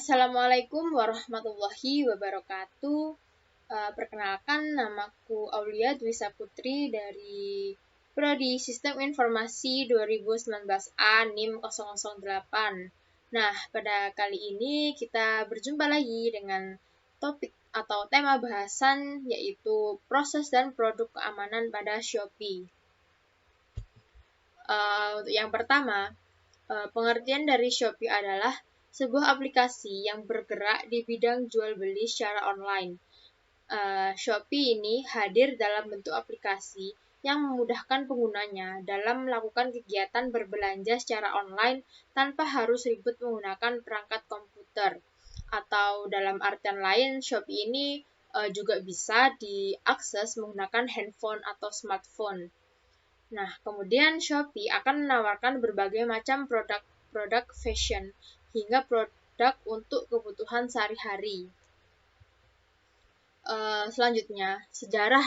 Assalamualaikum warahmatullahi wabarakatuh. Perkenalkan, namaku Aulia Dwi Saputri dari Prodi Sistem Informasi 2019A NIM 008. Nah, pada kali ini kita berjumpa lagi dengan topik atau tema bahasan yaitu proses dan produk keamanan pada Shopee. Untuk yang pertama, pengertian dari Shopee adalah sebuah aplikasi yang bergerak di bidang jual beli secara online. Shopee ini hadir dalam bentuk aplikasi yang memudahkan penggunanya dalam melakukan kegiatan berbelanja secara online tanpa harus ribet menggunakan perangkat komputer. Atau dalam artian lain, Shopee ini juga bisa diakses menggunakan handphone atau smartphone. Nah, kemudian Shopee akan menawarkan berbagai macam produk fashion hingga produk untuk kebutuhan sehari-hari. Selanjutnya, sejarah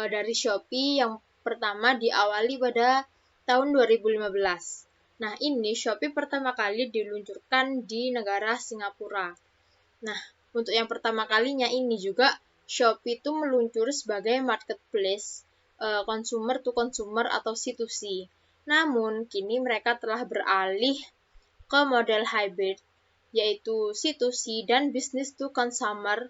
dari Shopee yang pertama diawali pada tahun 2015. Nah, ini Shopee pertama kali diluncurkan di negara Singapura. Nah, untuk yang pertama kalinya ini juga Shopee itu meluncur sebagai marketplace consumer to consumer atau C2C. Namun, kini mereka telah beralih ke model hybrid, yaitu C2C dan business to consumer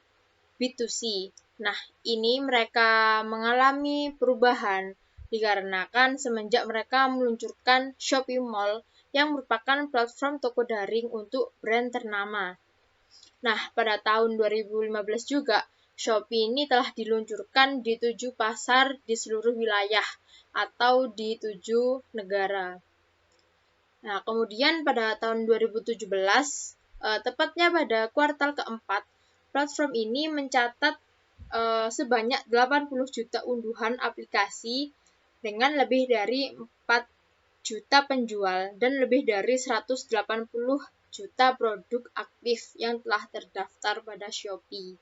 B2C. Nah, ini mereka mengalami perubahan dikarenakan semenjak mereka meluncurkan Shopee Mall yang merupakan platform toko daring untuk brand ternama. Nah, pada tahun 2015 juga, Shopee ini telah diluncurkan di 7 pasar di seluruh wilayah atau di 7 negara. Nah, kemudian pada tahun 2017, tepatnya pada kuartal keempat, platform ini mencatat sebanyak 80 juta unduhan aplikasi dengan lebih dari 4 juta penjual dan lebih dari 180 juta produk aktif yang telah terdaftar pada Shopee.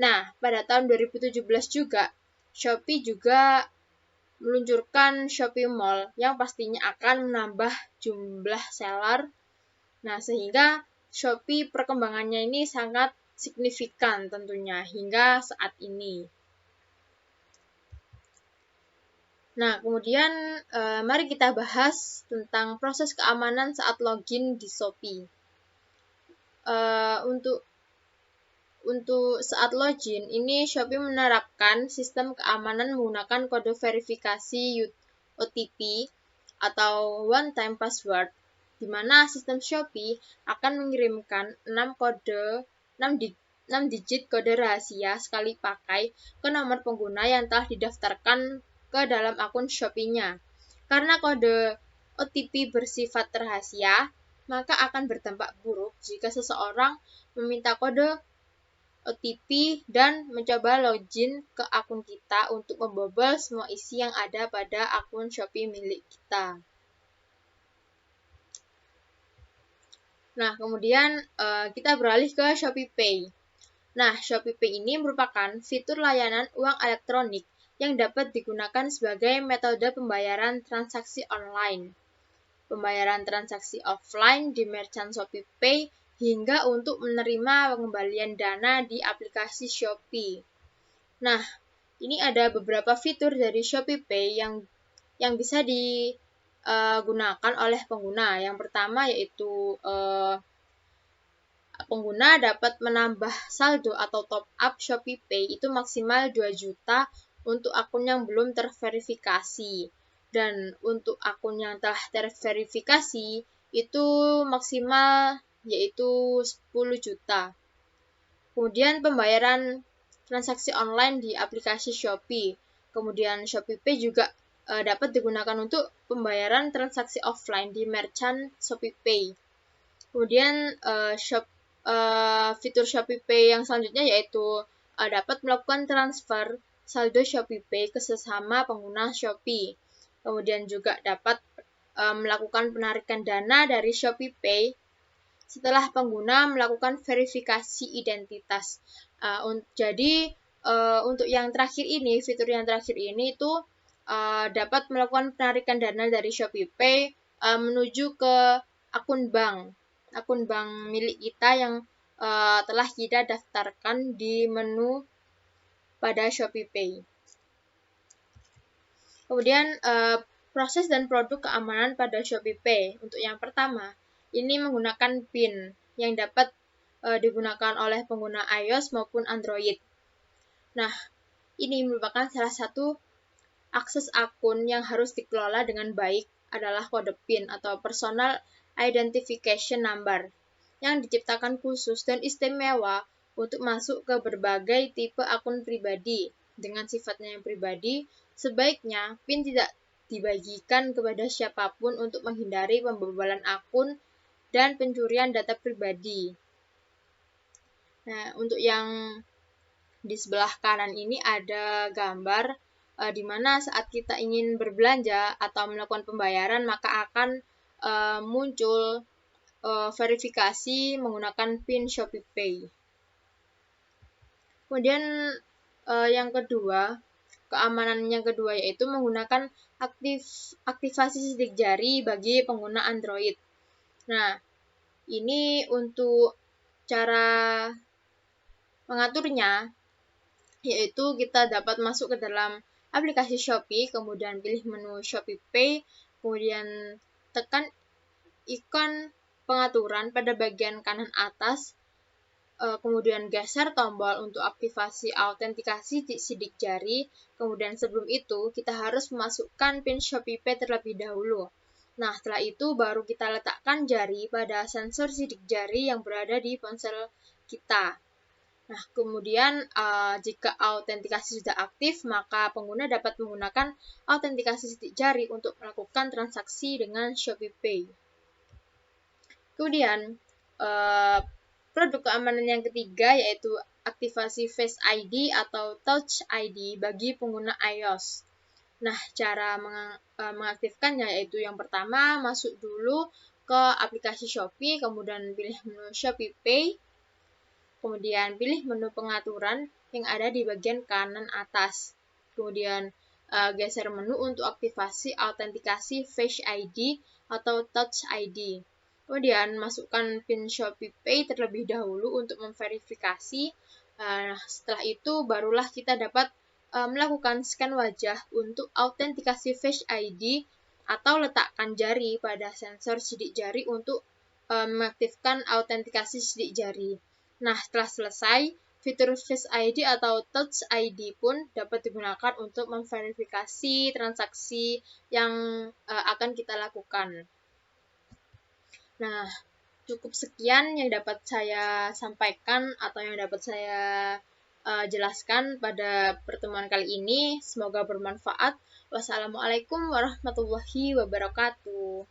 Nah, pada tahun 2017 juga, Shopee juga meluncurkan Shopee Mall yang pastinya akan menambah jumlah seller. Nah, sehingga Shopee perkembangannya ini sangat signifikan tentunya hingga saat ini. Nah, kemudian mari kita bahas tentang proses keamanan saat login di Shopee. Untuk saat login, ini Shopee menerapkan sistem keamanan menggunakan kode verifikasi OTP atau one time password, di mana sistem Shopee akan mengirimkan 6 digit kode rahasia sekali pakai ke nomor pengguna yang telah didaftarkan ke dalam akun Shopee-nya. Karena kode OTP bersifat rahasia, maka akan berdampak buruk jika seseorang meminta kode OTP dan mencoba login ke akun kita untuk membobol semua isi yang ada pada akun Shopee milik kita. Nah, kemudian kita beralih ke Shopee Pay. Nah, Shopee Pay ini merupakan fitur layanan uang elektronik yang dapat digunakan sebagai metode pembayaran transaksi online, pembayaran transaksi offline di merchant Shopee Pay, hingga untuk menerima pengembalian dana di aplikasi Shopee. Nah, ini ada beberapa fitur dari Shopee Pay yang bisa digunakan oleh pengguna. Yang pertama yaitu pengguna dapat menambah saldo atau top up Shopee Pay itu maksimal 2 juta untuk akun yang belum terverifikasi. Dan untuk akun yang telah terverifikasi itu maksimal yaitu 10 juta. Kemudian pembayaran transaksi online di aplikasi Shopee. Kemudian Shopee Pay juga dapat digunakan untuk pembayaran transaksi offline di merchant Shopee Pay. Kemudian fitur Shopee Pay yang selanjutnya yaitu dapat melakukan transfer saldo Shopee Pay ke sesama pengguna Shopee. Kemudian juga dapat melakukan penarikan dana dari Shopee Pay setelah pengguna melakukan verifikasi identitas. Jadi untuk yang terakhir ini, fitur yang terakhir ini itu dapat melakukan penarikan dana dari Shopee Pay menuju ke akun bank. akun bank milik kita yang telah kita daftarkan di menu pada Shopee Pay. Kemudian proses dan produk keamanan pada Shopee Pay. Untuk yang pertama, ini menggunakan PIN yang dapat digunakan oleh pengguna iOS maupun Android. Nah, ini merupakan salah satu akses akun yang harus dikelola dengan baik adalah kode PIN atau Personal Identification Number yang diciptakan khusus dan istimewa untuk masuk ke berbagai tipe akun pribadi. Dengan sifatnya yang pribadi, sebaiknya PIN tidak dibagikan kepada siapapun untuk menghindari pembobolan akun dan pencurian data pribadi. Nah, untuk yang di sebelah kanan ini ada gambar di mana saat kita ingin berbelanja atau melakukan pembayaran maka akan muncul verifikasi menggunakan PIN Shopee Pay. Kemudian yang kedua, keamanan yang kedua yaitu menggunakan aktivasi sidik jari bagi pengguna Android. Nah, ini untuk cara mengaturnya, yaitu kita dapat masuk ke dalam aplikasi Shopee, kemudian pilih menu Shopee Pay, kemudian tekan ikon pengaturan pada bagian kanan atas, kemudian geser tombol untuk aktivasi autentikasi sidik jari, kemudian sebelum itu kita harus memasukkan PIN Shopee Pay terlebih dahulu. Nah, setelah itu baru kita letakkan jari pada sensor sidik jari yang berada di ponsel kita. Nah, kemudian jika autentikasi sudah aktif, maka pengguna dapat menggunakan autentikasi sidik jari untuk melakukan transaksi dengan Shopee Pay. Kemudian, produk keamanan yang ketiga yaitu aktivasi Face ID atau Touch ID bagi pengguna iOS. Nah, cara mengaktifkannya yaitu yang pertama, masuk dulu ke aplikasi Shopee, kemudian pilih menu Shopee Pay, kemudian pilih menu pengaturan yang ada di bagian kanan atas. Kemudian geser menu untuk aktivasi autentikasi Face ID atau Touch ID. Kemudian masukkan PIN Shopee Pay terlebih dahulu untuk memverifikasi. Nah, setelah itu barulah kita dapat melakukan scan wajah untuk autentikasi Face ID atau letakkan jari pada sensor sidik jari untuk mengaktifkan autentikasi sidik jari. Nah, setelah selesai, fitur Face ID atau Touch ID pun dapat digunakan untuk memverifikasi transaksi yang akan kita lakukan. Nah, cukup sekian yang dapat saya sampaikan atau yang dapat saya jelaskan pada pertemuan kali ini. Semoga bermanfaat. Wassalamualaikum warahmatullahi wabarakatuh.